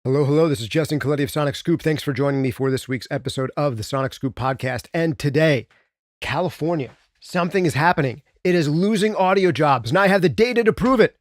Hello, hello. This is Justin Colletti of SonicScoop. Thanks for joining me for this week's episode of the SonicScoop podcast. And today, California, something is happening. It is losing audio jobs, and I have the data to prove it.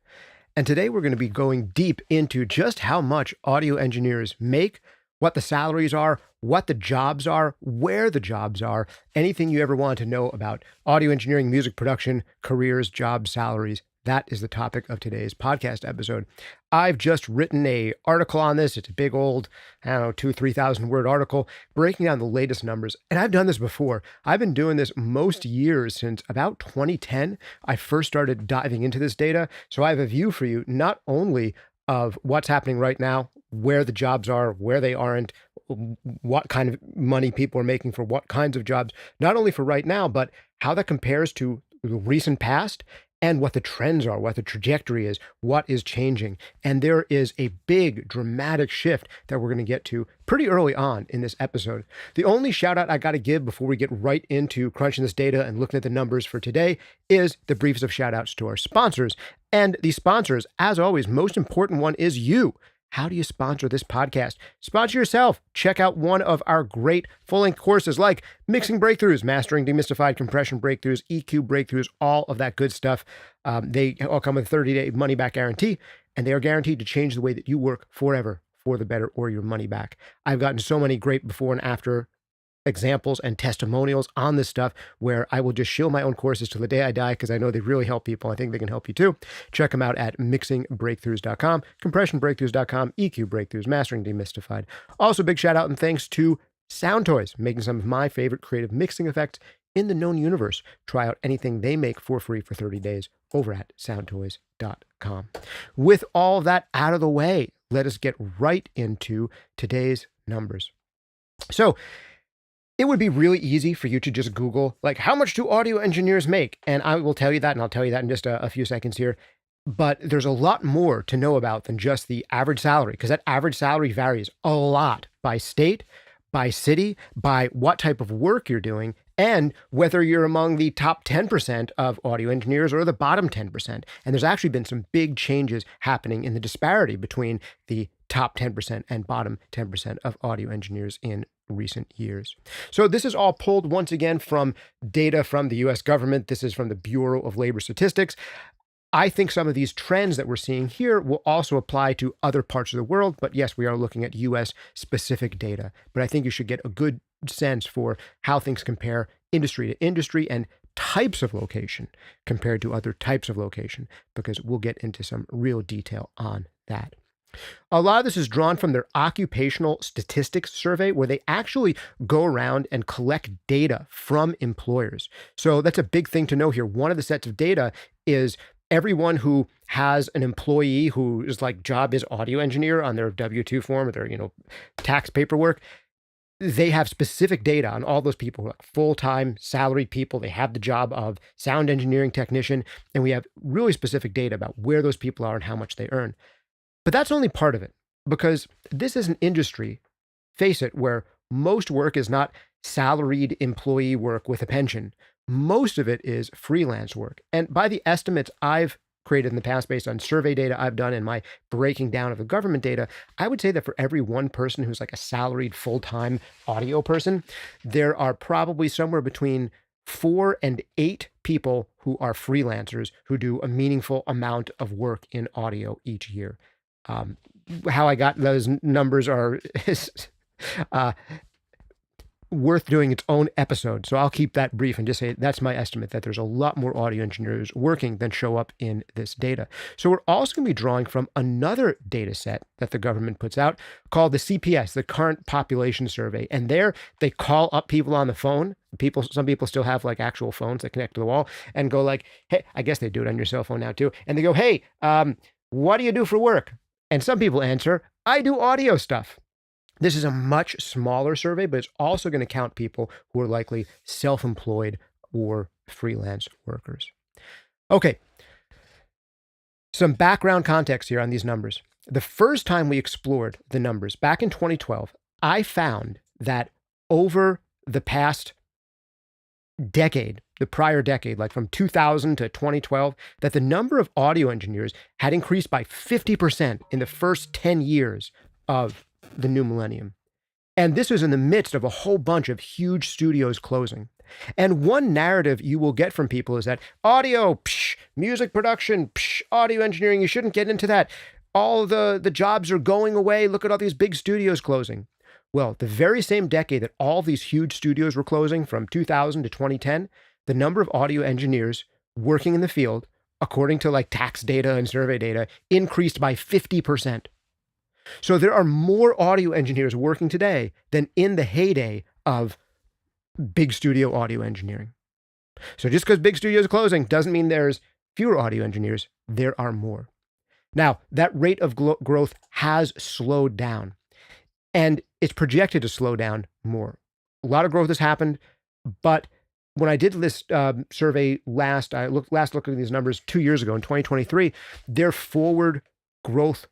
And today we're going to be going deep into just how much audio engineers make, what the salaries are, what the jobs are, where the jobs are, anything you ever want to know about audio engineering, music production, careers, jobs, salaries. That is the topic of today's podcast episode. I've just written an article on this. It's a big old, 2,000-3,000 word article breaking down the latest numbers. And I've done this before. I've been doing this most years since about 2010. I first started diving into this data. So I have a view for you, not only of what's happening right now, where the jobs are, where they aren't, what kind of money people are making for what kinds of jobs, not only for right now, but how that compares to the recent past and what the trends are, what the trajectory is, what is changing. And there is a big, dramatic shift that we're going to get to pretty early on in this episode. The only shout out I got to give before we get right into crunching this data and looking at the numbers for today is the briefest of shout outs to our sponsors. And the sponsors, as always, most important one is you. How do you sponsor this podcast? Sponsor yourself. Check out one of our great full-length courses like Mixing Breakthroughs, Mastering Demystified Compression Breakthroughs, EQ Breakthroughs, all of that good stuff. They all come with a 30-day money-back guarantee, and they are guaranteed to change the way that you work forever for the better or your money back. I've gotten so many great before and after examples and testimonials on this stuff where I will just shill my own courses till the day I die because I know they really help people. I think they can help you too. Check them out at mixingbreakthroughs.com, compressionbreakthroughs.com, EQ Breakthroughs, Mastering Demystified. Also, big shout out and thanks to Sound Toys, making some of my favorite creative mixing effects in the known universe. Try out anything they make for free for 30 days over at soundtoys.com. With all that out of the way, let us get right into today's numbers. So, it would be really easy for you to just Google, like, how much do audio engineers make? And I will tell you that, and I'll tell you that in just a few seconds here. But there's a lot more to know about than just the average salary, because that average salary varies a lot by state, by city, by what type of work you're doing, and whether you're among the top 10% of audio engineers or the bottom 10%. And there's actually been some big changes happening in the disparity between the top 10% and bottom 10% of audio engineers in recent years. So this is all pulled once again from data from the US government. This is from the Bureau of Labor Statistics. I think some of these trends that we're seeing here will also apply to other parts of the world. But yes, we are looking at US specific data. But I think you should get a good sense for how things compare industry to industry and types of location compared to other types of location, because we'll get into some real detail on that. A lot of this is drawn from their occupational statistics survey, where they actually go around and collect data from employers. So that's a big thing to know here. One of the sets of data is everyone who has an employee who is like job is audio engineer on their W-2 form or their, tax paperwork. They have specific data on all those people who are like full-time salaried people. They have the job of sound engineering technician, and we have really specific data about where those people are and how much they earn. But that's only part of it, because this is an industry, face it, where most work is not salaried employee work with a pension. Most of it is freelance work. And by the estimates I've created in the past based on survey data I've done and my breaking down of the government data, I would say that for every one person who's like a salaried full-time audio person, there are probably somewhere between 4 and 8 people who are freelancers who do a meaningful amount of work in audio each year. How I got those numbers are worth doing its own episode. So I'll keep that brief and just say that's my estimate, that there's a lot more audio engineers working than show up in this data. So we're also going to be drawing from another data set that the government puts out called the CPS, the Current Population Survey. And there they call up people on the phone. Some people still have like actual phones that connect to the wall and go like, hey, I guess they do it on your cell phone now too. And they go, hey, what do you do for work? And some people answer, I do audio stuff. This is a much smaller survey, but it's also going to count people who are likely self-employed or freelance workers. Okay, some background context here on these numbers. The first time we explored the numbers back in 2012, I found that over the past decade, the prior decade, like from 2000 to 2012, that the number of audio engineers had increased by 50% in the first 10 years of the new millennium. And this was in the midst of a whole bunch of huge studios closing. And one narrative you will get from people is that audio, music production, audio engineering, you shouldn't get into that. All the jobs are going away. Look at all these big studios closing. Well, the very same decade that all these huge studios were closing, from 2000 to 2010, the number of audio engineers working in the field, according to like tax data and survey data, increased by 50%. So there are more audio engineers working today than in the heyday of big studio audio engineering. So just because big studios are closing doesn't mean there's fewer audio engineers. There are more. Now, that rate of growth has slowed down, and it's projected to slow down more. A lot of growth has happened, but when I did this survey last looked at these numbers 2 years ago in 2023, their forward growth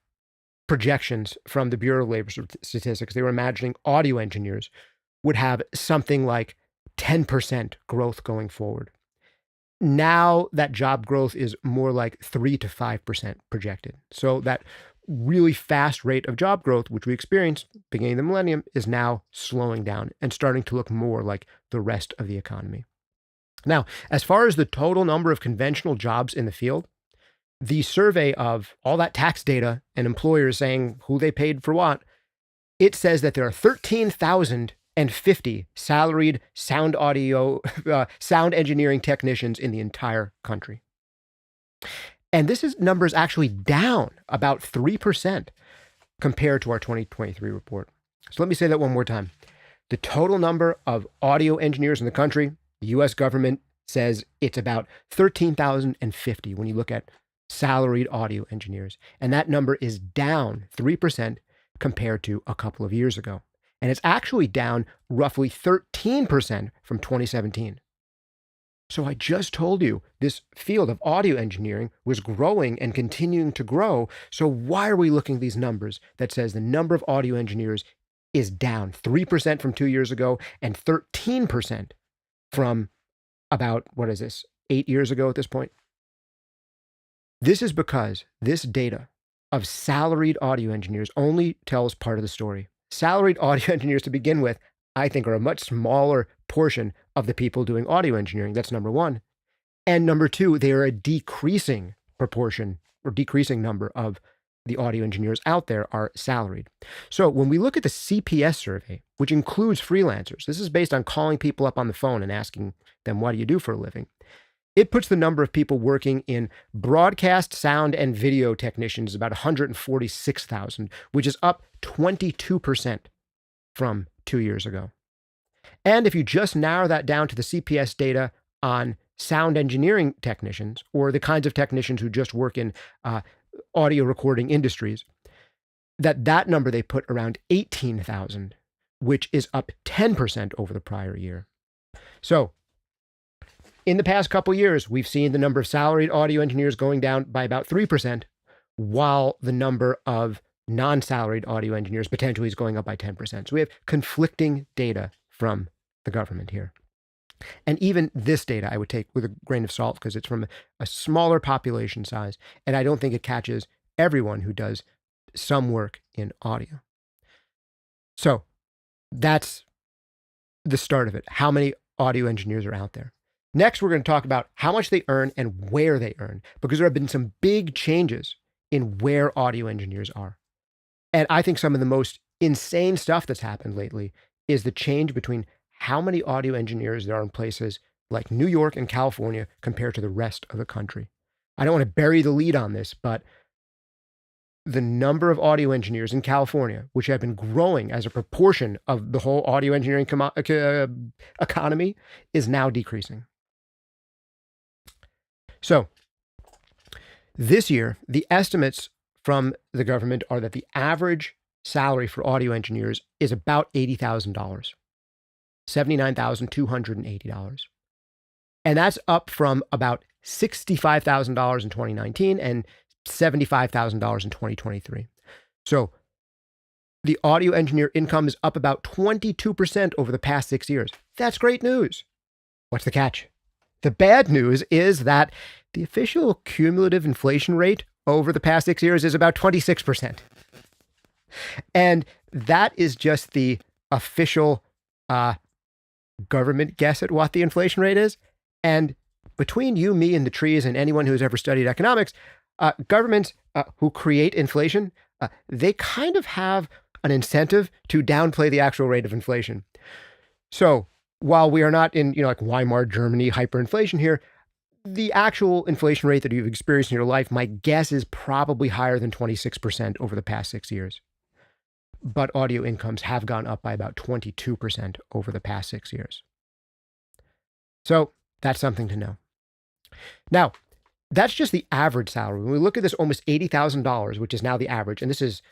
projections from the Bureau of Labor Statistics, they were imagining audio engineers would have something like 10% growth going forward. Now that job growth is more like 3 to 5% projected. So that really fast rate of job growth, which we experienced beginning of the millennium, is now slowing down and starting to look more like the rest of the economy. Now, as far as the total number of conventional jobs in the field, the survey of all that tax data and employers saying who they paid for what, it says that there are 13,050 salaried sound engineering technicians in the entire country. And this number is actually down about 3% compared to our 2023 report. So let me say that one more time. The total number of audio engineers in the country, the US government says it's about 13,050 when you look at salaried audio engineers. And that number is down 3% compared to a couple of years ago. And it's actually down roughly 13% from 2017. So I just told you this field of audio engineering was growing and continuing to grow. So why are we looking at these numbers that says the number of audio engineers is down 3% from 2 years ago and 13% from about, 8 years ago at this point? This is because this data of salaried audio engineers only tells part of the story. Salaried audio engineers, to begin with, I think are a much smaller portion of the people doing audio engineering. That's number one. And number two, they are a decreasing proportion or decreasing number of the audio engineers out there are salaried. So when we look at the CPS survey, which includes freelancers, this is based on calling people up on the phone and asking them, what do you do for a living? It puts the number of people working in broadcast, sound, and video technicians about 146,000, which is up 22% from 2 years ago. And if you just narrow that down to the CPS data on sound engineering technicians, or the kinds of technicians who just work in audio recording industries, that number they put around 18,000, which is up 10% over the prior year. So in the past couple years, we've seen the number of salaried audio engineers going down by about 3%, while the number of non-salaried audio engineers potentially is going up by 10%. So we have conflicting data from the government here. And even this data I would take with a grain of salt because it's from a smaller population size, and I don't think it catches everyone who does some work in audio. So that's the start of it. How many audio engineers are out there? Next, we're going to talk about how much they earn and where they earn, because there have been some big changes in where audio engineers are. And I think some of the most insane stuff that's happened lately is the change between how many audio engineers there are in places like New York and California compared to the rest of the country. I don't want to bury the lead on this, but the number of audio engineers in California, which have been growing as a proportion of the whole audio engineering economy, is now decreasing. So this year, the estimates from the government are that the average salary for audio engineers is about $80,000, $79,280. And that's up from about $65,000 in 2019 and $75,000 in 2023. So the audio engineer income is up about 22% over the past 6 years. That's great news. What's the catch? The bad news is that the official cumulative inflation rate over the past 6 years is about 26%. And that is just the official government guess at what the inflation rate is. And between you, me, and the trees, and anyone who's ever studied economics, governments who create inflation, they kind of have an incentive to downplay the actual rate of inflation. So while we are not in, like Weimar Germany hyperinflation here, the actual inflation rate that you've experienced in your life, my guess is probably higher than 26% over the past 6 years. But audio incomes have gone up by about 22% over the past 6 years. So that's something to know. Now, that's just the average salary. When we look at this almost $80,000, which is now the average, and this is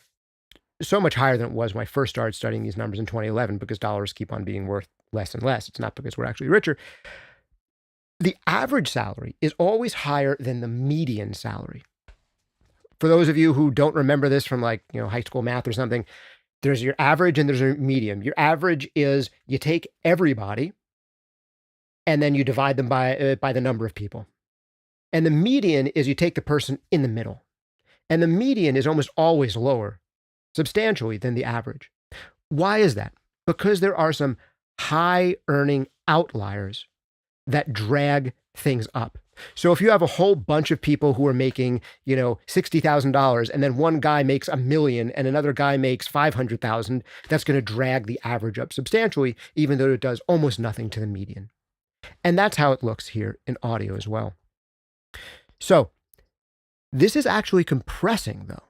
so much higher than it was when I first started studying these numbers in 2011 because dollars keep on being worth less and less. It's not because we're actually richer. The average salary is always higher than the median salary. For those of you who don't remember this from high school math or something, there's your average and there's a median. Your average is you take everybody and then you divide them by the number of people. And the median is you take the person in the middle. And the median is almost always lower, substantially, than the average. Why is that? Because there are some high earning outliers that drag things up. So if you have a whole bunch of people who are making, $60,000 and then one guy makes $1 million and another guy makes 500,000, that's going to drag the average up substantially, even though it does almost nothing to the median. And that's how it looks here in audio as well. So this is actually compressing though.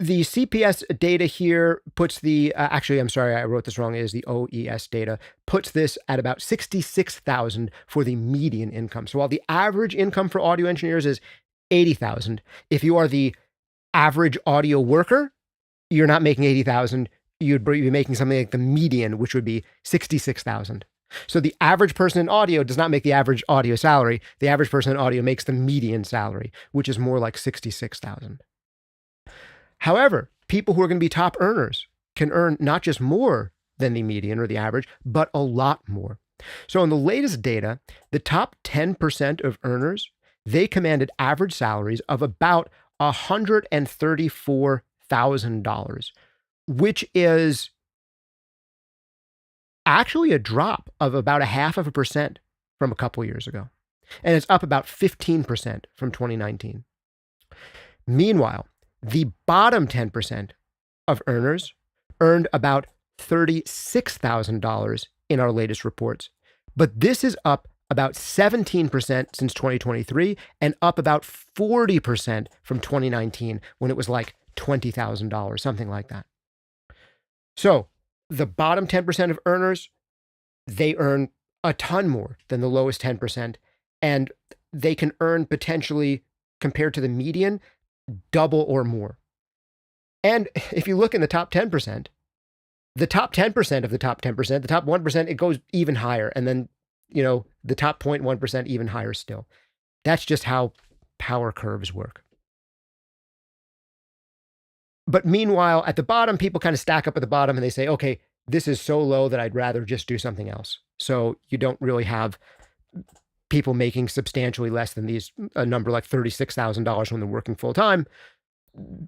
The CPS data here puts the, I'm sorry, I wrote this wrong. It is the OES data, puts this at about 66,000 for the median income. So while the average income for audio engineers is 80,000, if you are the average audio worker, you're not making 80,000. You'd be making something like the median, which would be 66,000. So the average person in audio does not make the average audio salary. The average person in audio makes the median salary, which is more like 66,000. However, people who are going to be top earners can earn not just more than the median or the average, but a lot more. So in the latest data, the top 10% of earners, they commanded average salaries of about $134,000, which is actually a drop of about 0.5% from a couple years ago. And it's up about 15% from 2019. Meanwhile, the bottom 10% of earners earned about $36,000 in our latest reports. But this is up about 17% since 2023 and up about 40% from 2019 when it was like $20,000, something like that. So the bottom 10% of earners, they earn a ton more than the lowest 10%, and they can earn potentially, compared to the median, double or more. And if you look in the top 10%, the top 10% of the top 10%, the top 1%, it goes even higher. And then, the top 0.1% even higher still. That's just how power curves work. But meanwhile, at the bottom, people kind of stack up at the bottom and they say, okay, this is so low that I'd rather just do something else. So you don't really have people making substantially less than a number like $36,000 when they're working full time.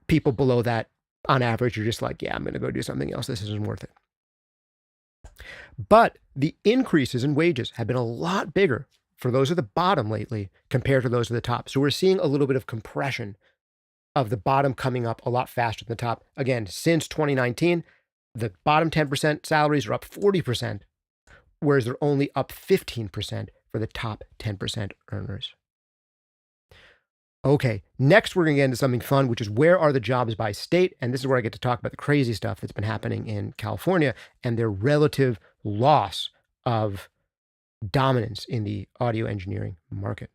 People below that, on average, are just like, yeah, I'm going to go do something else. This isn't worth it. But the increases in wages have been a lot bigger for those at the bottom lately compared to those at the top. So we're seeing a little bit of compression of the bottom coming up a lot faster than the top. Again, since 2019, the bottom 10% salaries are up 40%, whereas they're only up 15% for the top 10% earners. Okay, next we're going to get into something fun, which is where are the jobs by state? And this is where I get to talk about the crazy stuff that's been happening in California and their relative loss of dominance in the audio engineering market.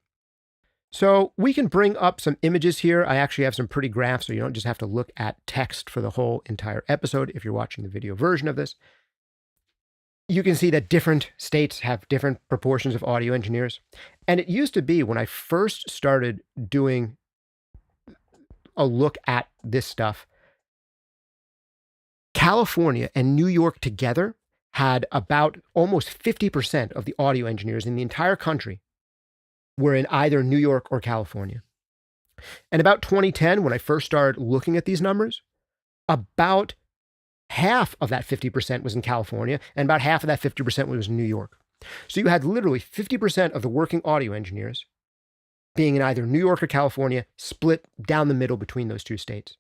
So we can bring up some images here. I actually have some pretty graphs, so you don't just have to look at text for the whole entire episode if you're watching the video version of this. You can see that different states have different proportions of audio engineers. And it used to be when I first started doing a look at this stuff, California and New York together had about almost 50% of the audio engineers in the entire country were in either New York or California. And about 2010, when I first started looking at these numbers, about half of that 50% was in California, and about half of that 50% was in New York. So you had literally 50% of the working audio engineers being in either New York or California, split down the middle between those two states.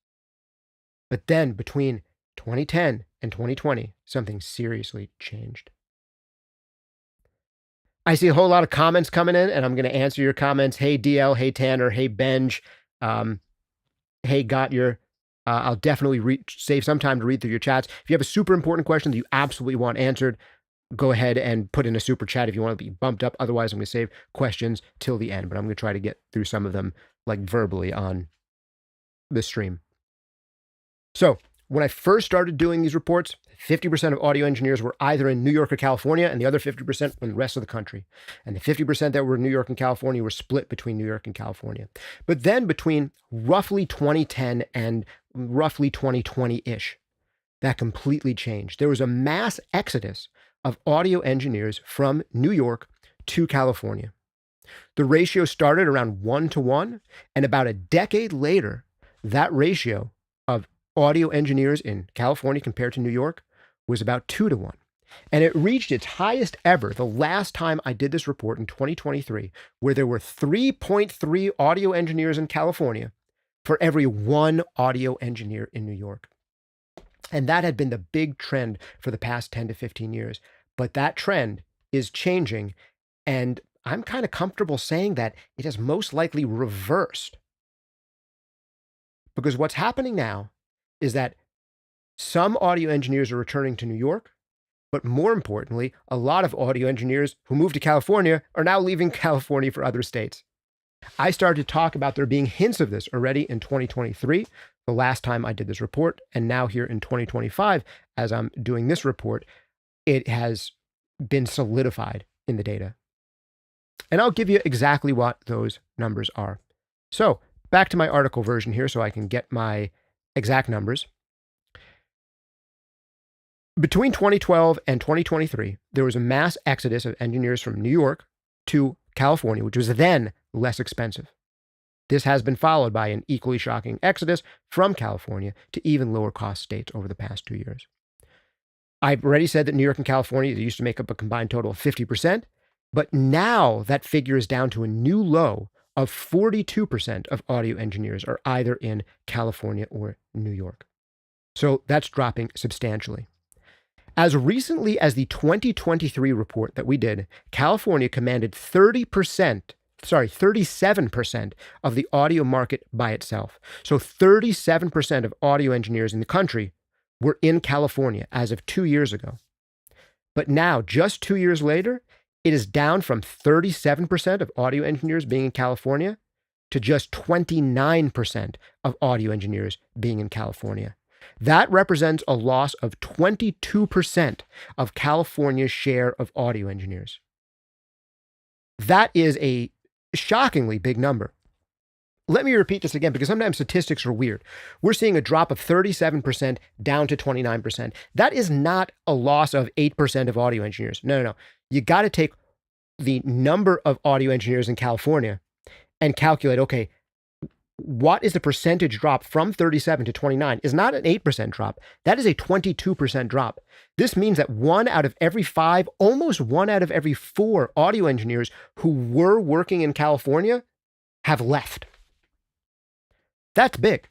But then between 2010 and 2020, something seriously changed. I see a whole lot of comments coming in, and I'm going to answer your comments. Hey, DL. Hey, Tanner. Hey, Benj. Hey, got your... I'll definitely save some time to read through your chats. If you have a super important question that you absolutely want answered, go ahead and put in a super chat if you want to be bumped up. Otherwise, I'm going to save questions till the end, but I'm going to try to get through some of them like verbally on the stream. So when I first started doing these reports, 50% of audio engineers were either in New York or California, and the other 50% were in the rest of the country. And the 50% that were in New York and California were split between New York and California. But then between roughly 2010 and roughly 2020-ish, that completely changed. There was a mass exodus of audio engineers from New York to California. The ratio started around 1-to-1, and about a decade later, that ratio of audio engineers in California compared to New York was about 2-to-1. And it reached its highest ever the last time I did this report in 2023, where there were 3.3 audio engineers in California for every one audio engineer in New York. And that had been the big trend for the past 10 to 15 years. But that trend is changing, and I'm kind of comfortable saying that it has most likely reversed. Because what's happening now is that some audio engineers are returning to New York, but more importantly, a lot of audio engineers who moved to California are now leaving California for other states. I started to talk about there being hints of this already in 2023, the last time I did this report, and now here in 2025, as I'm doing this report, it has been solidified in the data. And I'll give you exactly what those numbers are. So back to my article version here so I can get my exact numbers. Between 2012 and 2023, there was a mass exodus of engineers from New York to California, which was then less expensive. This has been followed by an equally shocking exodus from California to even lower cost states over the past 2 years. I've already said that New York and California used to make up a combined total of 50%, but now that figure is down to a new low of 42% of audio engineers are either in California or New York. So that's dropping substantially. As recently as the 2023 report that we did, California commanded 37% of the audio market by itself. So 37% of audio engineers in the country were in California as of 2 years ago. But now, just 2 years later, it is down from 37% of audio engineers being in California to just 29% of audio engineers being in California. That represents a loss of 22% of California's share of audio engineers. That is a shockingly big number. Let me repeat this again, because sometimes statistics are weird. We're seeing a drop of 37% down to 29%. That is not a loss of 8% of audio engineers. No. You got to take the number of audio engineers in California and calculate, okay, what is the percentage drop from 37 to 29 is not an 8% drop. That is a 22% drop. This means that 1 out of every 5, almost 1 out of every 4 audio engineers who were working in California have left. That's big.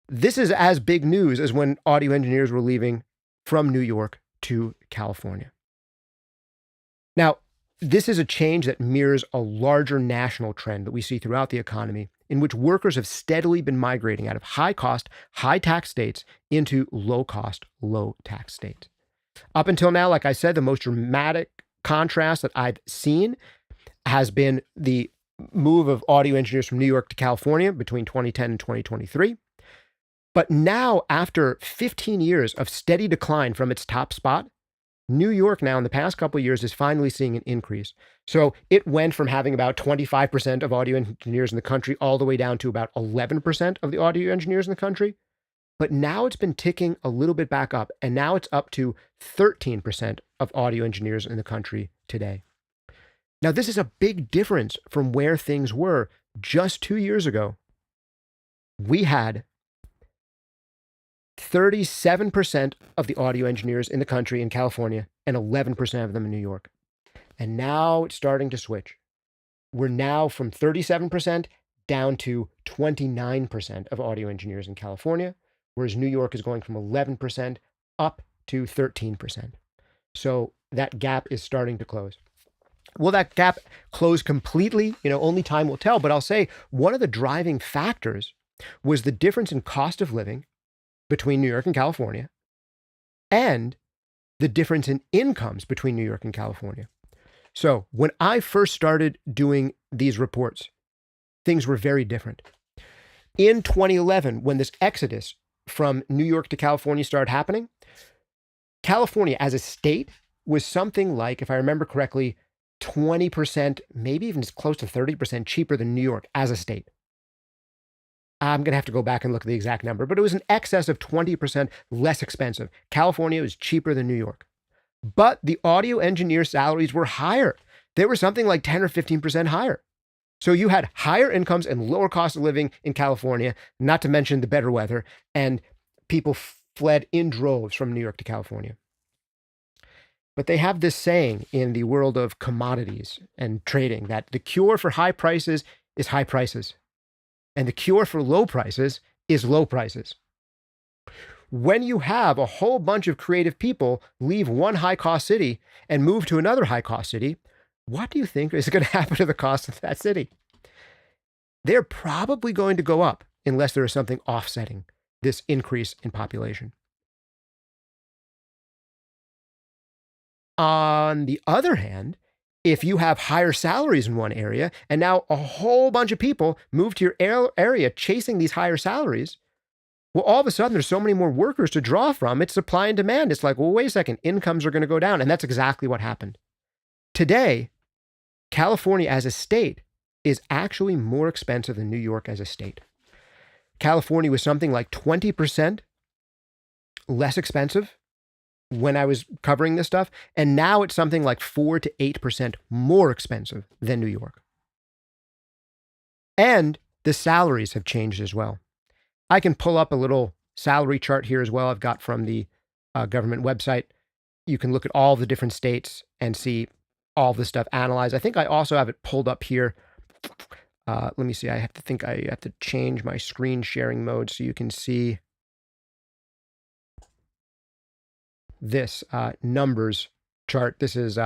This is as big news as when audio engineers were leaving from New York to California. Now, this is a change that mirrors a larger national trend that we see throughout the economy, in which workers have steadily been migrating out of high-cost, high-tax states into low-cost, low-tax states. Up until now, like I said, the most dramatic contrast that I've seen has been the move of audio engineers from New York to California between 2010 and 2023. But now, after 15 years of steady decline from its top spot, New York now in the past couple of years is finally seeing an increase. So it went from having about 25% of audio engineers in the country all the way down to about 11% of the audio engineers in the country. But now it's been ticking a little bit back up, and now it's up to 13% of audio engineers in the country today. Now, this is a big difference from where things were just 2 years ago. We had 37% of the audio engineers in the country in California and 11% of them in New York. And now it's starting to switch. We're now from 37% down to 29% of audio engineers in California, whereas New York is going from 11% up to 13%. So that gap is starting to close. Will that gap close completely? Only time will tell. But I'll say one of the driving factors was the difference in cost of living between New York and California, and the difference in incomes between New York and California. So when I first started doing these reports, things were very different. In 2011, when this exodus from New York to California started happening, California as a state was something like, if I remember correctly, 20%, maybe even close to 30% cheaper than New York as a state. I'm going to have to go back and look at the exact number, but it was in excess of 20% less expensive. California was cheaper than New York. But the audio engineer salaries were higher. They were something like 10 or 15% higher. So you had higher incomes and lower cost of living in California, not to mention the better weather, and people fled in droves from New York to California. But they have this saying in the world of commodities and trading that the cure for high prices is high prices, and the cure for low prices is low prices. When you have a whole bunch of creative people leave one high-cost city and move to another high-cost city, what do you think is going to happen to the cost of that city? They're probably going to go up unless there is something offsetting this increase in population. On the other hand, if you have higher salaries in one area and now a whole bunch of people move to your area chasing these higher salaries, well, all of a sudden there's so many more workers to draw from. It's supply and demand. It's like, well, wait a second, incomes are going to go down. And that's exactly what happened. Today, California as a state is actually more expensive than New York as a state. California was something like 20% less expensive when I was covering this stuff. And now it's something like 4 to 8% more expensive than New York. And the salaries have changed as well. I can pull up a little salary chart here as well. I've got from the government website. You can look at all the different states and see all the stuff analyzed. I think I also have it pulled up here. Let me see. I have to change my screen sharing mode so you can see this numbers chart. This is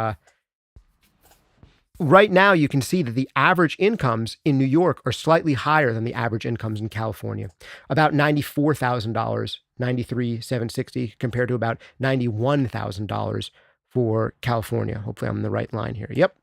right now you can see that the average incomes in New York are slightly higher than the average incomes in California. About $94,000, $93,760 compared to about $91,000 for California. Hopefully I'm in the right line here. Yep.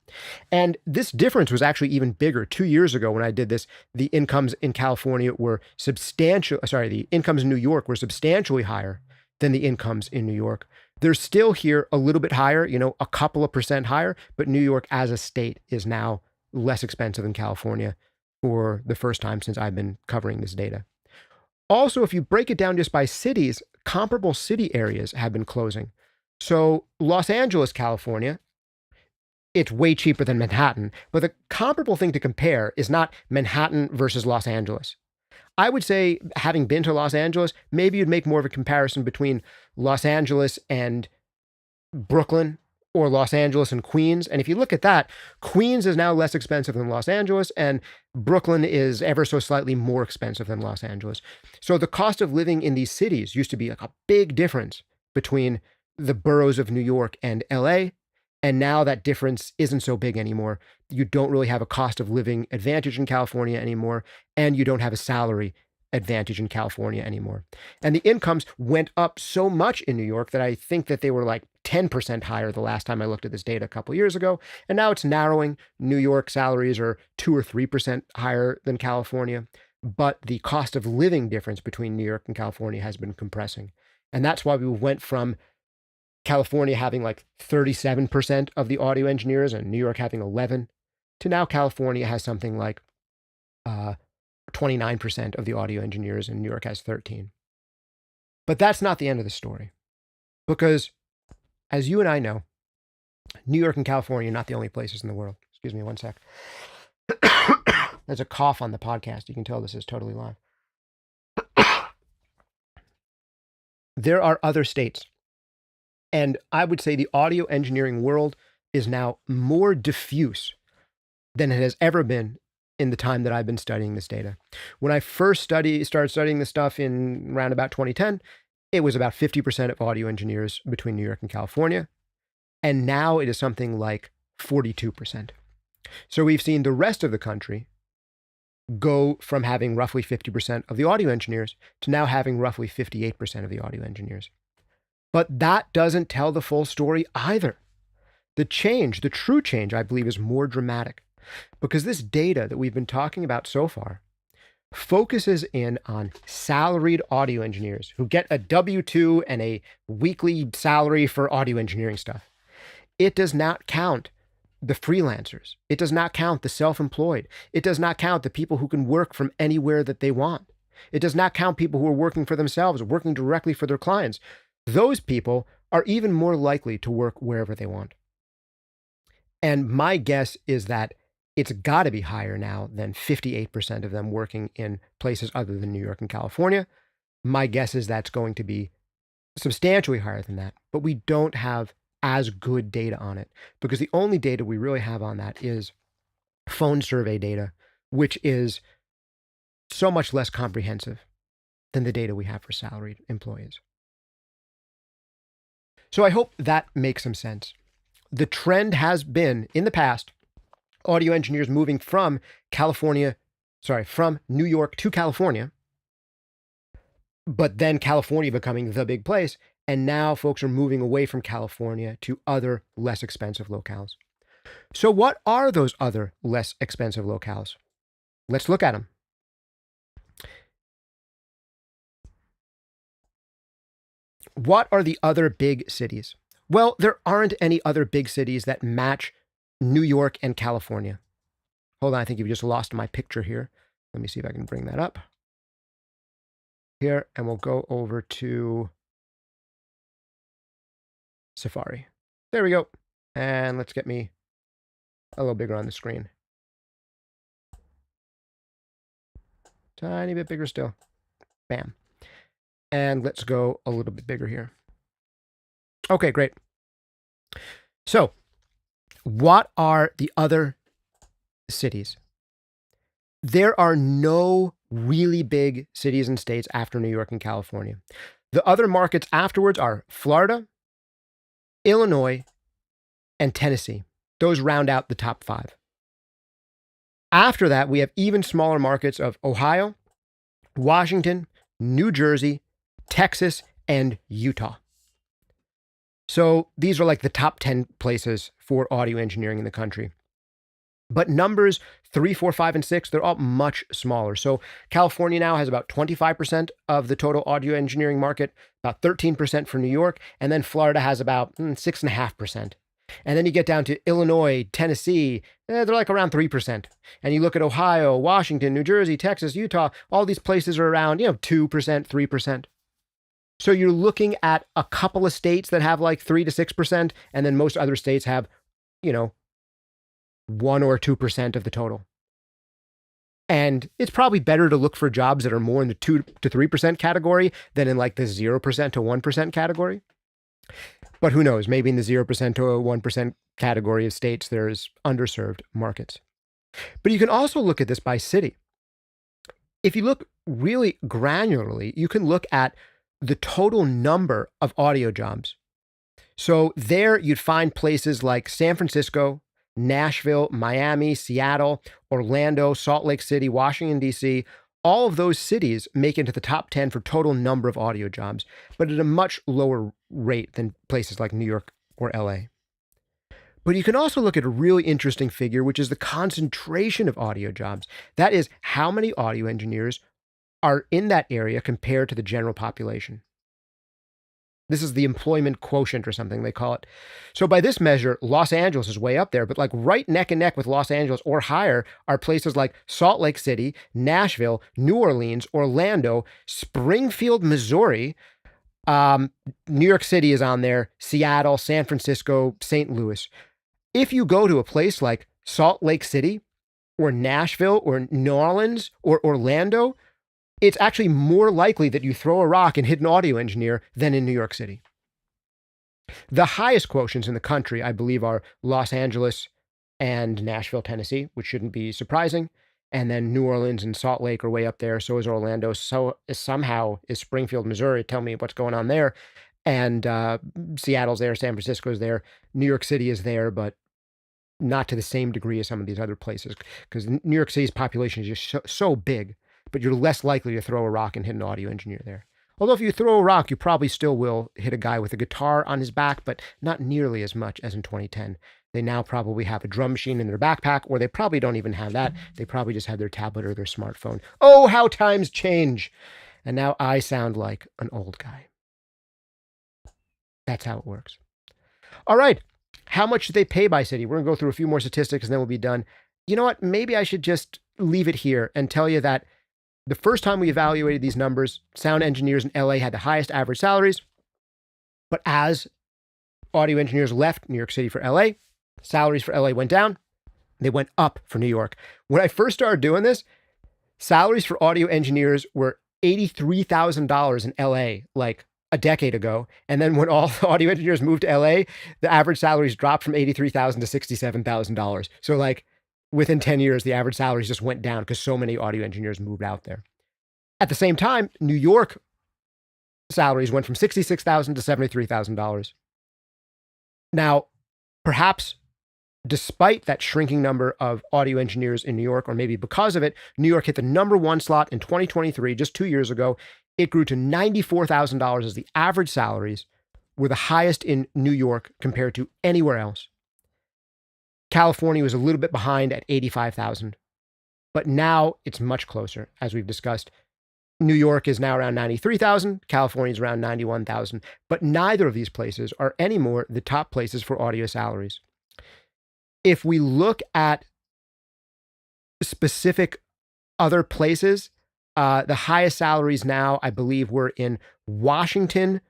And this difference was actually even bigger. 2 years ago when I did this, the incomes in California were the incomes in New York were substantially higher than the incomes in New York. They're still here a little bit higher, a couple of percent higher, but New York as a state is now less expensive than California for the first time since I've been covering this data. Also, if you break it down just by cities, comparable city areas have been closing. So Los Angeles, California, it's way cheaper than Manhattan, but the comparable thing to compare is not Manhattan versus Los Angeles. I would say, having been to Los Angeles, maybe you'd make more of a comparison between Los Angeles and Brooklyn or Los Angeles and Queens. And if you look at that, Queens is now less expensive than Los Angeles, and Brooklyn is ever so slightly more expensive than Los Angeles. So the cost of living in these cities used to be like a big difference between the boroughs of New York and LA. And now that difference isn't so big anymore. You don't really have a cost of living advantage in California anymore, and you don't have a salary advantage in California anymore. And the incomes went up so much in New York that I think that they were like 10% higher the last time I looked at this data a couple years ago. And now it's narrowing. New York salaries are 2 or 3% higher than California, but the cost of living difference between New York and California has been compressing. And that's why we went from California having like 37% of the audio engineers and New York having 11 to now California has something like 29% of the audio engineers and New York has 13. But that's not the end of the story, because as you and I know, New York and California are not the only places in the world. Excuse me one sec. There's a cough on the podcast. You can tell this is totally live. there are other states. And I would say the audio engineering world is now more diffuse than it has ever been in the time that I've been studying this data. When I first started studying this stuff in around about 2010, it was about 50% of audio engineers between New York and California. And now it is something like 42%. So we've seen the rest of the country go from having roughly 50% of the audio engineers to now having roughly 58% of the audio engineers. But that doesn't tell the full story either. The change, the true change, I believe, is more dramatic because this data that we've been talking about so far focuses in on salaried audio engineers who get a W-2 and a weekly salary for audio engineering stuff. It does not count the freelancers. It does not count the self-employed. It does not count the people who can work from anywhere that they want. It does not count people who are working for themselves, working directly for their clients. Those people are even more likely to work wherever they want. And my guess is that it's got to be higher now than 58% of them working in places other than New York and California. My guess is that's going to be substantially higher than that, but we don't have as good data on it because the only data we really have on that is phone survey data, which is so much less comprehensive than the data we have for salaried employees. So I hope that makes some sense. The trend has been in the past, audio engineers moving from New York to California, but then California becoming the big place. And now folks are moving away from California to other less expensive locales. So what are those other less expensive locales? Let's look at them. What are the other big cities? Well, there aren't any other big cities that match New York and California. Hold on, I think you've just lost my picture here. Let me see if I can bring that up here, and we'll go over to Safari. There we go. And let's get me a little bigger on the screen. Tiny bit bigger still. Bam. And let's go a little bit bigger here. Okay, great. So, what are the other cities? There are no really big cities and states after New York and California. The other markets afterwards are Florida, Illinois, and Tennessee. Those round out the top 5. After that, we have even smaller markets of Ohio, Washington, New Jersey, Texas, and Utah. So these are like the top 10 places for audio engineering in the country. But numbers 3, 4, 5, and 6, they're all much smaller. So California now has about 25% of the total audio engineering market, about 13% for New York, and then Florida has about 6.5%. And then you get down to Illinois, Tennessee, they're like around 3%. And you look at Ohio, Washington, New Jersey, Texas, Utah, all these places are around, 2%, 3%. So you're looking at a couple of states that have like 3 to 6%, and then most other states have, 1 or 2% of the total. And it's probably better to look for jobs that are more in the 2 to 3% category than in like the 0% to 1% category. But who knows, maybe in the 0% to 1% category of states, there's underserved markets. But you can also look at this by city. If you look really granularly, you can look at the total number of audio jobs. So there you'd find places like San Francisco, Nashville, Miami, Seattle, Orlando, Salt Lake City, Washington, D.C. All of those cities make it into the top 10 for total number of audio jobs, but at a much lower rate than places like New York or L.A. But you can also look at a really interesting figure, which is the concentration of audio jobs. That is how many audio engineers are in that area compared to the general population. This is the employment quotient or something they call it. So by this measure, Los Angeles is way up there, but like right neck and neck with Los Angeles or higher are places like Salt Lake City, Nashville, New Orleans, Orlando, Springfield, Missouri, New York City is on there, Seattle, San Francisco, St. Louis. If you go to a place like Salt Lake City or Nashville or New Orleans or Orlando, it's actually more likely that you throw a rock and hit an audio engineer than in New York City. The highest quotients in the country, I believe, are Los Angeles and Nashville, Tennessee, which shouldn't be surprising. And then New Orleans and Salt Lake are way up there. So is Orlando. So somehow is Springfield, Missouri. Tell me what's going on there. And Seattle's there. San Francisco's there. New York City is there, but not to the same degree as some of these other places. Because New York City's population is just so big, but you're less likely to throw a rock and hit an audio engineer there. Although if you throw a rock, you probably still will hit a guy with a guitar on his back, but not nearly as much as in 2010. They now probably have a drum machine in their backpack, or they probably don't even have that. They probably just have their tablet or their smartphone. Oh, how times change. And now I sound like an old guy. That's how it works. All right. How much do they pay by city? We're going to go through a few more statistics and then we'll be done. You know what? Maybe I should just leave it here and tell you that the first time we evaluated these numbers, sound engineers in LA had the highest average salaries. But as audio engineers left New York City for LA, salaries for LA went down. They went up for New York. When I first started doing this, salaries for audio engineers were $83,000 in LA, like a decade ago. And then when all the audio engineers moved to LA, the average salaries dropped from $83,000 to $67,000. So like within 10 years, the average salaries just went down because so many audio engineers moved out there. At the same time, New York salaries went from $66,000 to $73,000. Now, perhaps despite that shrinking number of audio engineers in New York, or maybe because of it, New York hit the number one slot in 2023, just 2 years ago. It grew to $94,000 as the average salaries were the highest in New York compared to anywhere else. California was a little bit behind at $85,000, but now it's much closer, as we've discussed. New York is now around $93,000, California is around $91,000, but neither of these places are anymore the top places for audio salaries. If we look at specific other places, the highest salaries now, I believe, were in Washington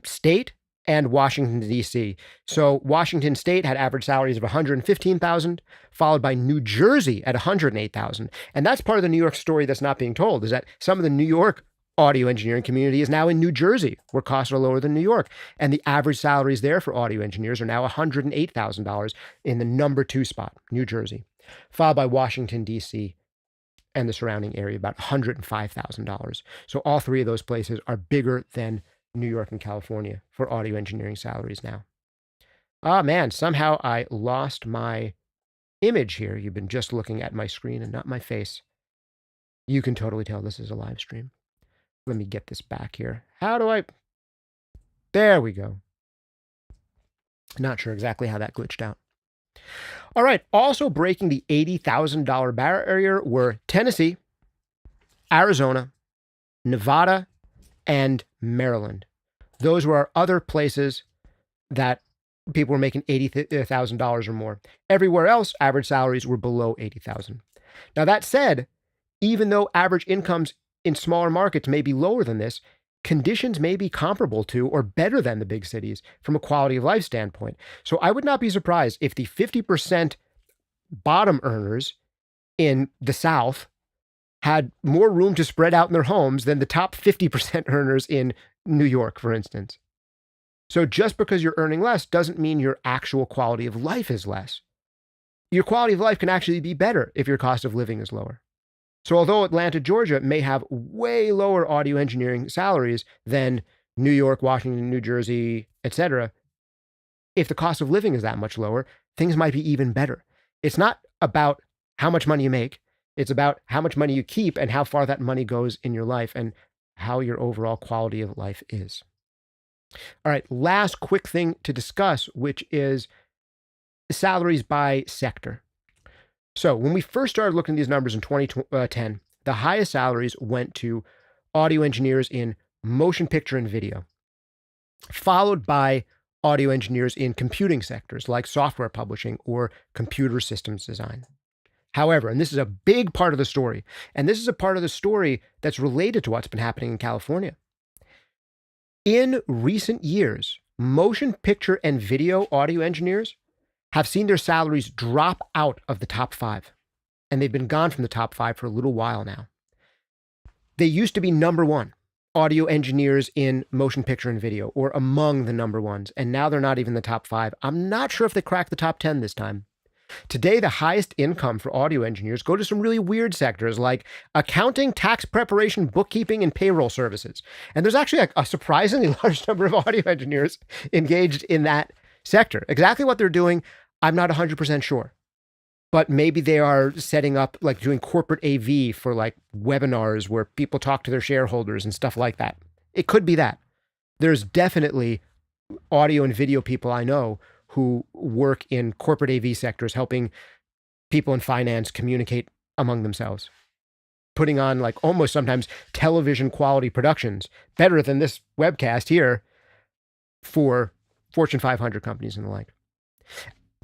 State and Washington, D.C. So Washington State had average salaries of $115,000, followed by New Jersey at $108,000. And that's part of the New York story that's not being told, is that some of the New York audio engineering community is now in New Jersey, where costs are lower than New York. And the average salaries there for audio engineers are now $108,000 in the number 2 spot, New Jersey, followed by Washington, D.C., and the surrounding area, about $105,000. So all three of those places are bigger than New York and California for audio engineering salaries now. Ah, man, somehow I lost my image here. You've been just looking at my screen and not my face. You can totally tell this is a live stream. Let me get this back here. How do I... There we go. Not sure exactly how that glitched out. All right, also breaking the $80,000 barrier were Tennessee, Arizona, Nevada, and Maryland. Those were our other places that people were making $80,000 or more. Everywhere else, average salaries were below $80,000. Now, that said, even though average incomes in smaller markets may be lower than this, conditions may be comparable to or better than the big cities from a quality of life standpoint. So I would not be surprised if the 50% bottom earners in the South had more room to spread out in their homes than the top 50% earners in New York, for instance. So just because you're earning less doesn't mean your actual quality of life is less. Your quality of life can actually be better if your cost of living is lower. So although Atlanta, Georgia may have way lower audio engineering salaries than New York, Washington, New Jersey, etc., if the cost of living is that much lower, things might be even better. It's not about how much money you make. It's about how much money you keep and how far that money goes in your life and how your overall quality of life is. All right, last quick thing to discuss, which is salaries by sector. So when we first started looking at these numbers in 2010, the highest salaries went to audio engineers in motion picture and video, followed by audio engineers in computing sectors like software publishing or computer systems design. However, and this is a big part of the story, and this is a part of the story that's related to what's been happening in California. In recent years, motion picture and video audio engineers have seen their salaries drop out of the top 5. And they've been gone from the top 5 for a little while now. They used to be number one audio engineers in motion picture and video, or among the number ones, and now they're not even the top 5. I'm not sure if they crack the top 10 this time. Today, the highest income for audio engineers go to some really weird sectors like accounting, tax preparation, bookkeeping, and payroll services. And there's actually a surprisingly large number of audio engineers engaged in that sector. Exactly what they're doing, I'm not 100% sure. But maybe they are setting up, like doing corporate AV for like webinars where people talk to their shareholders and stuff like that. It could be that. There's definitely audio and video people I know who work in corporate AV sectors, helping people in finance communicate among themselves, putting on like almost sometimes television quality productions, better than this webcast here, for Fortune 500 companies and the like.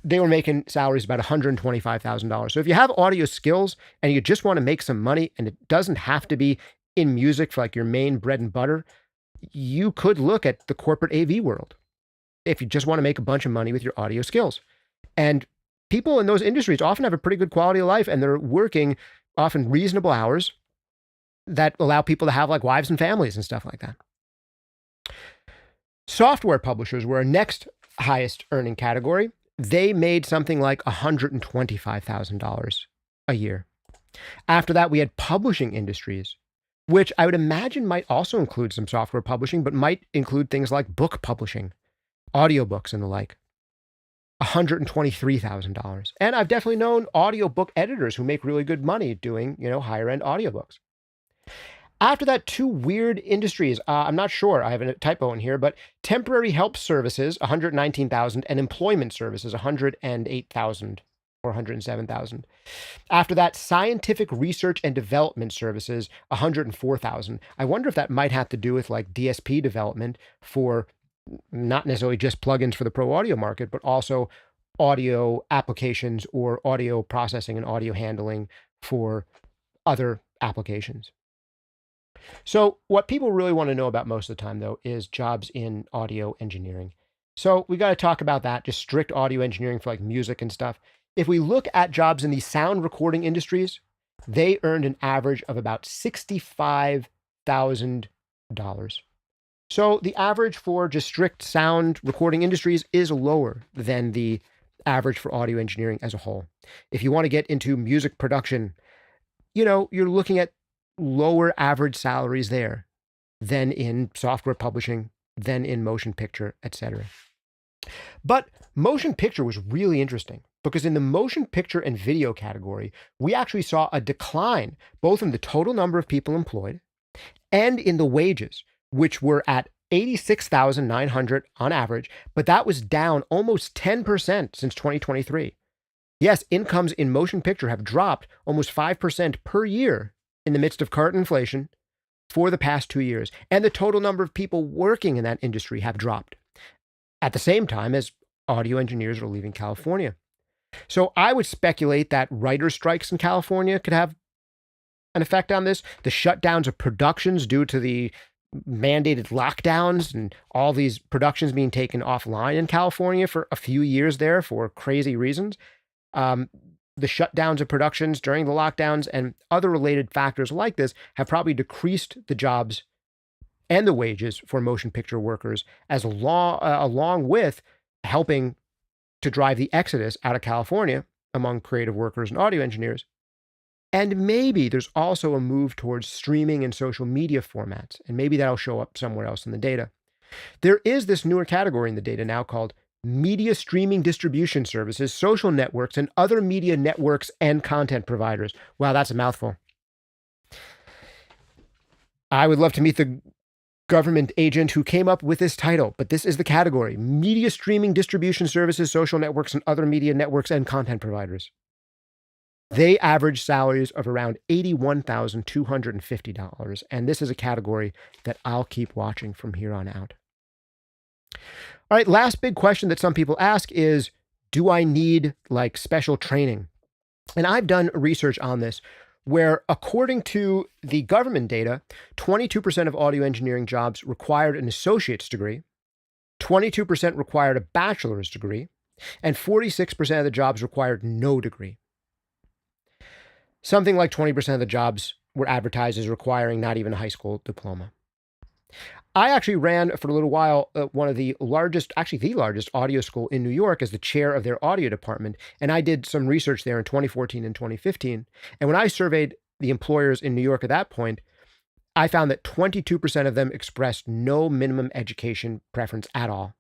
They were making salaries about $125,000. So if you have audio skills and you just want to make some money, and it doesn't have to be in music for like your main bread and butter, you could look at the corporate AV world if you just want to make a bunch of money with your audio skills. And people in those industries often have a pretty good quality of life, and they're working often reasonable hours that allow people to have like wives and families and stuff like that. Software publishers were our next highest earning category. They made something like $125,000 a year. After that, we had publishing industries, which I would imagine might also include some software publishing, but might include things like book publishing, audiobooks and the like. $123,000. And I've definitely known audiobook editors who make really good money doing, higher end audiobooks. After that, two weird industries. I'm not sure. I have a typo in here, but temporary help services, $119,000, and employment services, $108,000 or $107,000. After that, scientific research and development services, $104,000. I wonder if that might have to do with like DSP development for not necessarily just plugins for the pro audio market, but also audio applications or audio processing and audio handling for other applications. So what people really want to know about most of the time, though, is jobs in audio engineering. So we got to talk about that, just strict audio engineering for like music and stuff. If we look at jobs in the sound recording industries, they earned an average of about $65,000. So the average for just strict sound recording industries is lower than the average for audio engineering as a whole. If you want to get into music production, you're looking at lower average salaries there than in software publishing, than in motion picture, etc. But motion picture was really interesting because in the motion picture and video category, we actually saw a decline both in the total number of people employed and in the wages, which were at $86,900 on average, but that was down almost 10% since 2023. Yes, incomes in motion picture have dropped almost 5% per year in the midst of current inflation for the past 2 years. And the total number of people working in that industry have dropped at the same time as audio engineers are leaving California. So I would speculate that writer strikes in California could have an effect on this. The shutdowns of productions due to the mandated lockdowns and all these productions being taken offline in California for a few years there for crazy reasons. The shutdowns of productions during the lockdowns and other related factors like this have probably decreased the jobs and the wages for motion picture workers, along with helping to drive the exodus out of California among creative workers and audio engineers. And maybe there's also a move towards streaming and social media formats, and maybe that'll show up somewhere else in the data. There is this newer category in the data now called media streaming distribution services, social networks, and other media networks and content providers. Wow, that's a mouthful. I would love to meet the government agent who came up with this title, but this is the category: media streaming distribution services, social networks, and other media networks and content providers. They average salaries of around $81,250, and this is a category that I'll keep watching from here on out. All right, last big question that some people ask is, do I need like special training? And I've done research on this where, according to the government data, 22% of audio engineering jobs required an associate's degree, 22% required a bachelor's degree, and 46% of the jobs required no degree. Something like 20% of the jobs were advertised as requiring not even a high school diploma. I actually ran for a little while one of the largest, actually the largest audio school in New York as the chair of their audio department. And I did some research there in 2014 and 2015. And when I surveyed the employers in New York at that point, I found that 22% of them expressed no minimum education preference at all.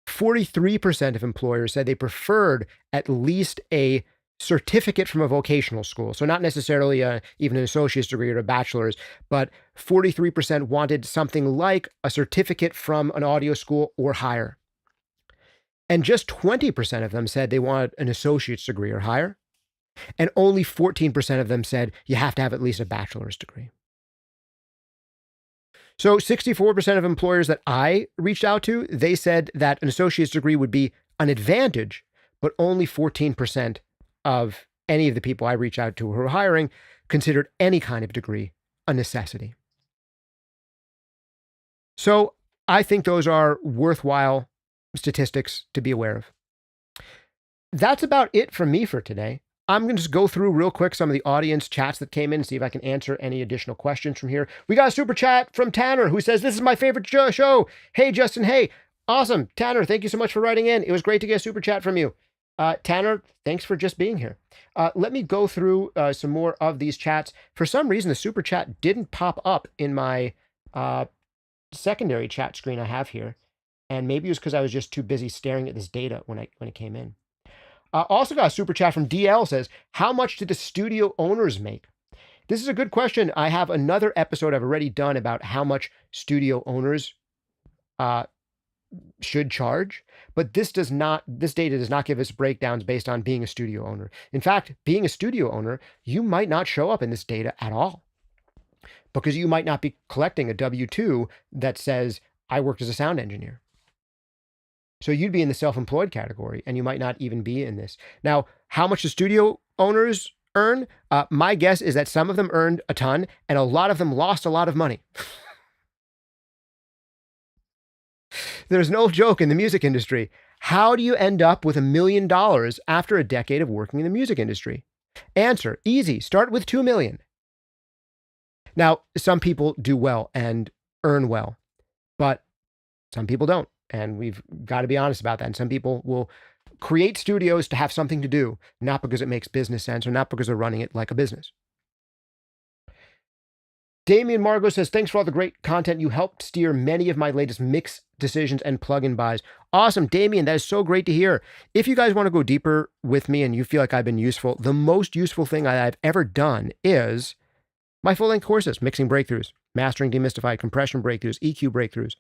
43% of employers said they preferred at least a certificate from a vocational school. So not necessarily even an associate's degree or a bachelor's, but 43% wanted something like a certificate from an audio school or higher. And just 20% of them said they wanted an associate's degree or higher. And only 14% of them said you have to have at least a bachelor's degree. So 64% of employers that I reached out to, they said that an associate's degree would be an advantage, but only 14% of any of the people I reach out to who are hiring considered any kind of degree a necessity. So I think those are worthwhile statistics to be aware of. That's about it from me for today. I'm going to just go through real quick some of the audience chats that came in and see if I can answer any additional questions from here. We got a super chat from Tanner who says, "This is my favorite show. Hey, Justin. Hey, awesome. Tanner, thank you so much for writing in. It was great to get a super chat from you." Tanner, thanks for just being here. Let me go through some more of these chats. For some reason, the super chat didn't pop up in my secondary chat screen I have here. And maybe it was because I was just too busy staring at this data when it came in. Also got a super chat from DL says, "How much did the studio owners make?" This is a good question. I have another episode I've already done about how much studio owners should charge, but this data does not give us breakdowns based on being a studio owner. In fact, being a studio owner, you might not show up in this data at all because you might not be collecting a W-2 that says, "I worked as a sound engineer." So you'd be in the self-employed category and you might not even be in this. Now, how much do studio owners earn? My guess is that some of them earned a ton and a lot of them lost a lot of money. There's no joke in the music industry. How do you end up with $1 million after a decade of working in the music industry? Answer, easy. Start with 2 million. Now, some people do well and earn well, but some people don't. And we've got to be honest about that. And some people will create studios to have something to do, not because it makes business sense or not because they're running it like a business. Damian Margot says, "Thanks for all the great content. You helped steer many of my latest mix decisions and plugin buys." Awesome, Damian. That is so great to hear. If you guys want to go deeper with me and you feel like I've been useful, the most useful thing I've ever done is my full-length courses, Mixing Breakthroughs, Mastering Demystified, Compression Breakthroughs, EQ Breakthroughs.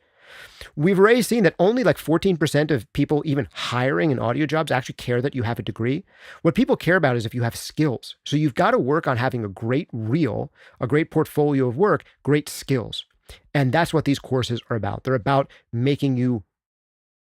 We've already seen that only like 14% of people even hiring in audio jobs actually care that you have a degree. What people care about is if you have skills. So you've got to work on having a great reel, a great portfolio of work, great skills. And that's what these courses are about. They're about making you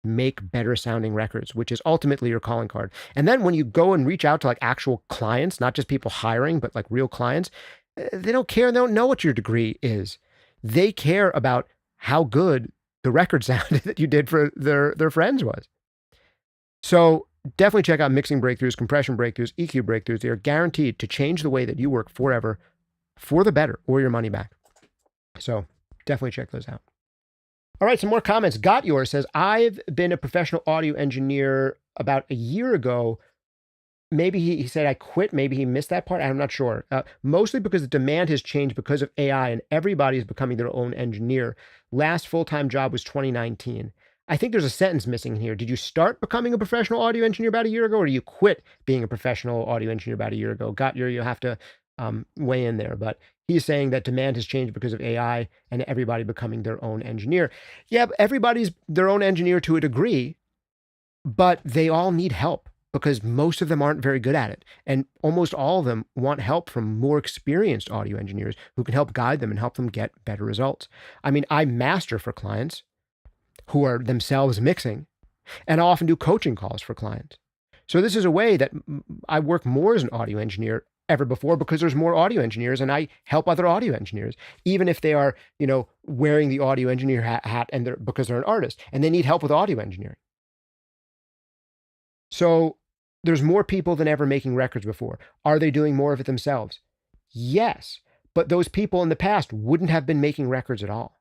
make better sounding records, which is ultimately your calling card. And then when you go and reach out to like actual clients, not just people hiring, but like real clients, they don't care. They don't know what your degree is. They care about how good the record sound that you did for their friends was. So definitely check out Mixing Breakthroughs, Compression Breakthroughs, EQ Breakthroughs. They are guaranteed to change the way that you work forever for the better or your money back. So definitely check those out. All right, some more comments. Got Yours says, "I've been a professional audio engineer about a year ago." Maybe he said I quit. Maybe he missed that part. I'm not sure. Mostly because the demand has changed because of AI and everybody is becoming their own engineer. Last full-time job was 2019. I think there's a sentence missing here. Did you start becoming a professional audio engineer about a year ago, or do you quit being a professional audio engineer about a year ago? You'll have to weigh in there. But he's saying that demand has changed because of AI and everybody becoming their own engineer. Yeah, everybody's their own engineer to a degree, but they all need help, because most of them aren't very good at it. And almost all of them want help from more experienced audio engineers who can help guide them and help them get better results. I mean, I master for clients who are themselves mixing, and I often do coaching calls for clients. So this is a way that I work more as an audio engineer ever before, because there's more audio engineers and I help other audio engineers, even if they are, wearing the audio engineer hat and because they're an artist and they need help with audio engineering. So there's more people than ever making records before. Are they doing more of it themselves? Yes, but those people in the past wouldn't have been making records at all.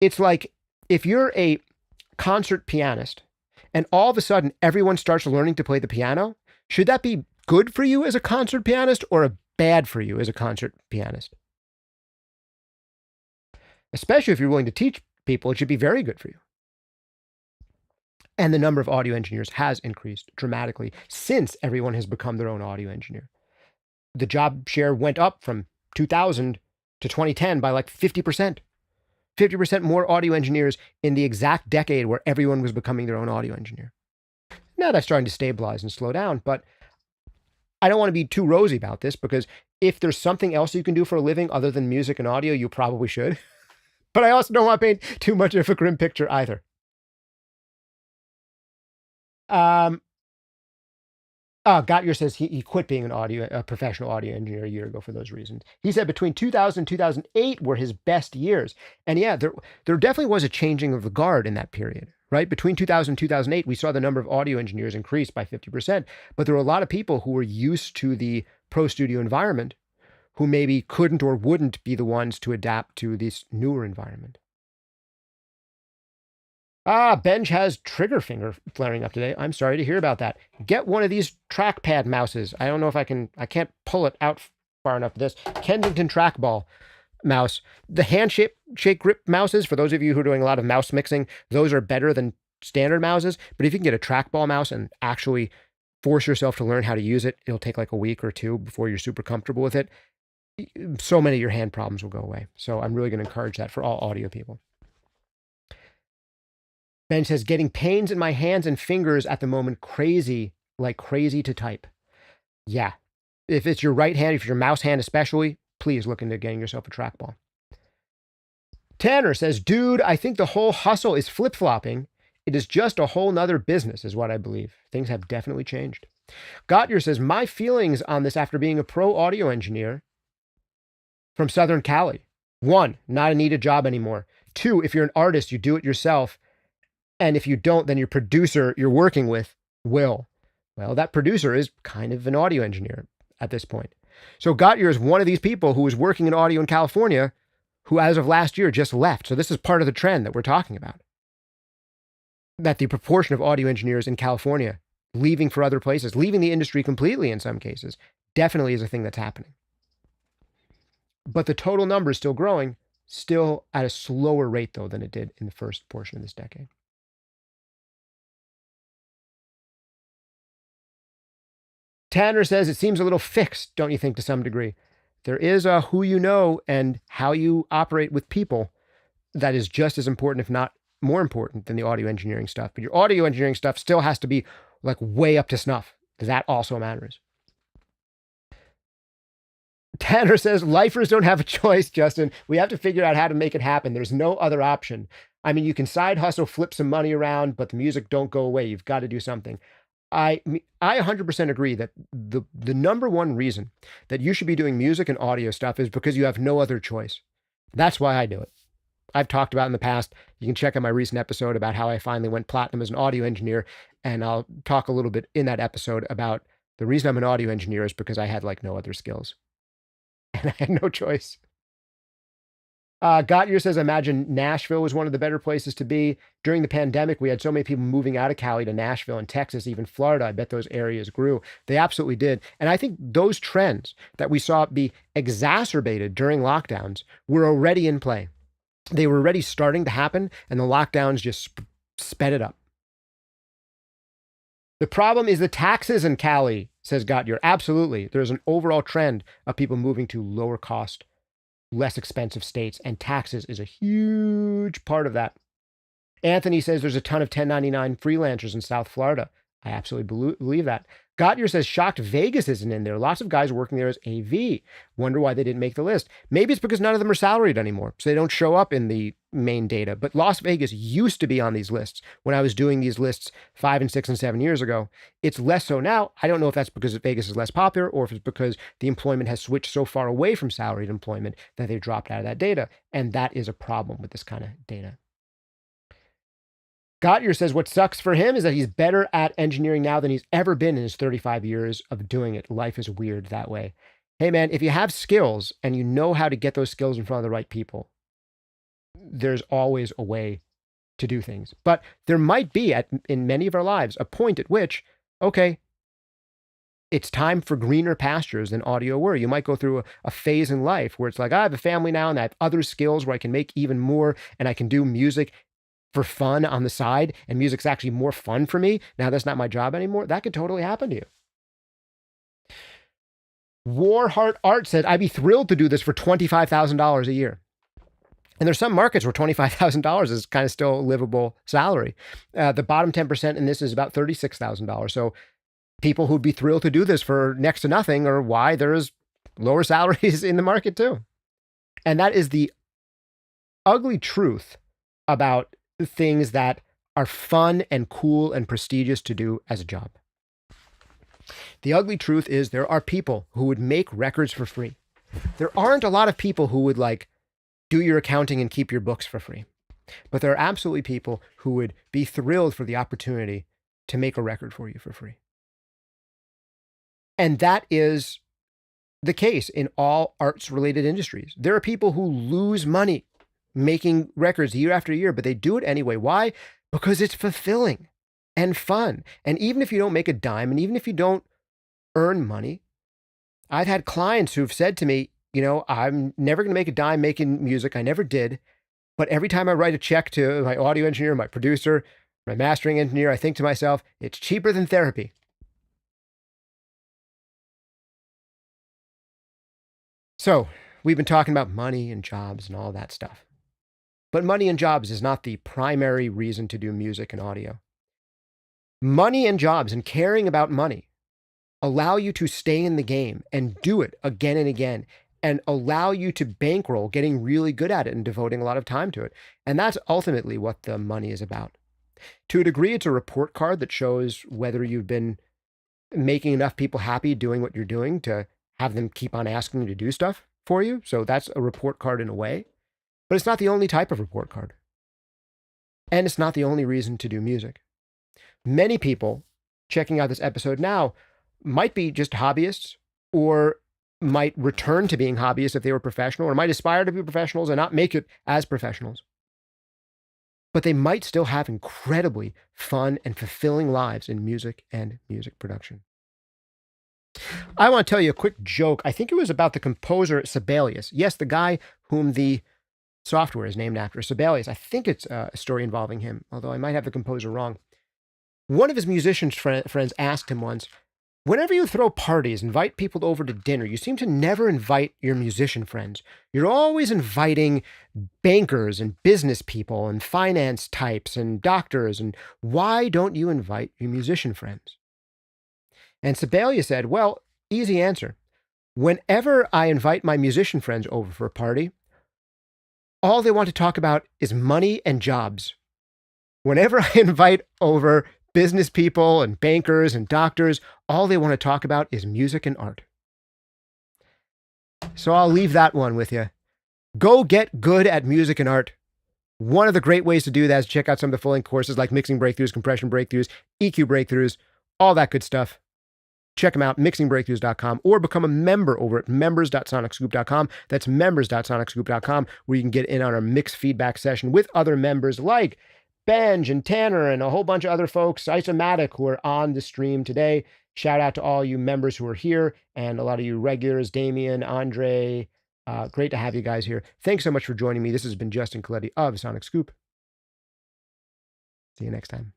It's like if you're a concert pianist and all of a sudden everyone starts learning to play the piano, should that be good for you as a concert pianist or bad for you as a concert pianist? Especially if you're willing to teach people, it should be very good for you. And the number of audio engineers has increased dramatically since everyone has become their own audio engineer. The job share went up from 2000 to 2010 by like 50%. 50% more audio engineers in the exact decade where everyone was becoming their own audio engineer. Now that's starting to stabilize and slow down, but I don't want to be too rosy about this because if there's something else you can do for a living other than music and audio, you probably should. But I also don't want to paint too much of a grim picture either. Gottlieb says he quit being a professional audio engineer a year ago for those reasons. He said between 2000 and 2008 were his best years. And yeah, there definitely was a changing of the guard in that period, right? Between 2000 and 2008, we saw the number of audio engineers increase by 50%. But there were a lot of people who were used to the pro studio environment who maybe couldn't or wouldn't be the ones to adapt to this newer environment. Benj has trigger finger flaring up today. I'm sorry to hear about that. Get one of these trackpad mouses. I don't know if I can't pull it out far enough for this. Kensington trackball mouse. The handshake grip mouses, for those of you who are doing a lot of mouse mixing, those are better than standard mouses. But if you can get a trackball mouse and actually force yourself to learn how to use it, it'll take like a week or two before you're super comfortable with it. So many of your hand problems will go away. So I'm really going to encourage that for all audio people. Ben says, getting pains in my hands and fingers at the moment, crazy to type. Yeah. If it's your right hand, if your mouse hand especially, please look into getting yourself a trackball. Tanner says, dude, I think the whole hustle is flip-flopping. It is just a whole nother business, is what I believe. Things have definitely changed. Gottlieb says, my feelings on this after being a pro audio engineer from Southern Cali. 1, not a needed job anymore. 2, if you're an artist, you do it yourself. And if you don't, then your producer you're working with will. Well, that producer is kind of an audio engineer at this point. So Gottlieb is one of these people who was working in audio in California, who as of last year just left. So this is part of the trend that we're talking about. That the proportion of audio engineers in California leaving for other places, leaving the industry completely in some cases, definitely is a thing that's happening. But the total number is still growing, still at a slower rate, though, than it did in the first portion of this decade. Tanner says, it seems a little fixed, don't you think, to some degree? There is a who you know and how you operate with people that is just as important, if not more important, than the audio engineering stuff. But your audio engineering stuff still has to be like way up to snuff. That also matters. Tanner says, lifers don't have a choice, Justin. We have to figure out how to make it happen. There's no other option. I mean, you can side hustle, flip some money around, but the music don't go away. You've got to do something. I 100% agree that the number one reason that you should be doing music and audio stuff is because you have no other choice. That's why I do it. I've talked about in the past. You can check out my recent episode about how I finally went platinum as an audio engineer. And I'll talk a little bit in that episode about the reason I'm an audio engineer is because I had like no other skills. And I had no choice. Gottlieb says, I imagine Nashville was one of the better places to be. During the pandemic, we had so many people moving out of Cali to Nashville and Texas, even Florida. I bet those areas grew. They absolutely did. And I think those trends that we saw be exacerbated during lockdowns were already in play. They were already starting to happen, and the lockdowns just sped it up. The problem is the taxes in Cali, says Gottlieb. Absolutely. There's an overall trend of people moving to lower cost, less expensive states, and taxes is a huge part of that. Anthony says there's a ton of 1099 freelancers in South Florida. I absolutely believe that. Gottlieb says shocked Vegas isn't in there. Lots of guys working there as AV. Wonder why they didn't make the list. Maybe it's because none of them are salaried anymore, so they don't show up in the main data. But Las Vegas used to be on these lists when I was doing these lists 5 and 6 and 7 years ago. It's less so now. I don't know if that's because Vegas is less popular or if it's because the employment has switched so far away from salaried employment that they've dropped out of that data. And that is a problem with this kind of data. Gottlieb says what sucks for him is that he's better at engineering now than he's ever been in his 35 years of doing it. Life is weird that way. Hey man, if you have skills and you know how to get those skills in front of the right people, there's always a way to do things. But there might be in many of our lives a point at which, okay, it's time for greener pastures than audio were. You might go through a phase in life where it's like, I have a family now and I have other skills where I can make even more and I can do music for fun on the side, and music's actually more fun for me. Now that's not my job anymore. That could totally happen to you. Warheart Art said, I'd be thrilled to do this for $25,000 a year. And there's some markets where $25,000 is kind of still a livable salary. The bottom 10% in this is about $36,000. So people who'd be thrilled to do this for next to nothing are why there's lower salaries in the market too. And that is the ugly truth about things that are fun and cool and prestigious to do as a job. The ugly truth is there are people who would make records for free. There aren't a lot of people who would like do your accounting and keep your books for free. But there are absolutely people who would be thrilled for the opportunity to make a record for you for free. And that is the case in all arts-related industries. There are people who lose money making records year after year, but they do it anyway. Why? Because it's fulfilling and fun. And even if you don't make a dime, and even if you don't earn money, I've had clients who've said to me, you know, I'm never going to make a dime making music. I never did. But every time I write a check to my audio engineer, my producer, my mastering engineer, I think to myself, it's cheaper than therapy. So we've been talking about money and jobs and all that stuff. But money and jobs is not the primary reason to do music and audio. Money and jobs and caring about money allow you to stay in the game and do it again and again, and allow you to bankroll getting really good at it and devoting a lot of time to it. And that's ultimately what the money is about. To a degree, it's a report card that shows whether you've been making enough people happy doing what you're doing to have them keep on asking you to do stuff for you. So that's a report card in a way. But it's not the only type of report card. And it's not the only reason to do music. Many people checking out this episode now might be just hobbyists, or might return to being hobbyists if they were professional, or might aspire to be professionals and not make it as professionals. But they might still have incredibly fun and fulfilling lives in music and music production. I want to tell you a quick joke. I think it was about the composer Sibelius. Yes, the guy whom the software is named after, Sibelius. I think it's a story involving him, although I might have the composer wrong. One of his musician friends asked him once, whenever you throw parties, invite people over to dinner, you seem to never invite your musician friends. You're always inviting bankers and business people and finance types and doctors, and why don't you invite your musician friends? And Sibelius said, well, easy answer. Whenever I invite my musician friends over for a party, all they want to talk about is money and jobs. Whenever I invite over business people and bankers and doctors, all they want to talk about is music and art. So I'll leave that one with you. Go get good at music and art. One of the great ways to do that is check out some of the full-length courses like Mixing Breakthroughs, Compression Breakthroughs, EQ Breakthroughs, all that good stuff. Check them out, mixingbreakthroughs.com, or become a member over at members.sonicscoop.com. That's members.sonicscoop.com, where you can get in on our mix feedback session with other members like Benj and Tanner and a whole bunch of other folks, Isomatic, who are on the stream today. Shout out to all you members who are here and a lot of you regulars, Damien, Andre. Great to have you guys here. Thanks so much for joining me. This has been Justin Colletti of Sonic Scoop. See you next time.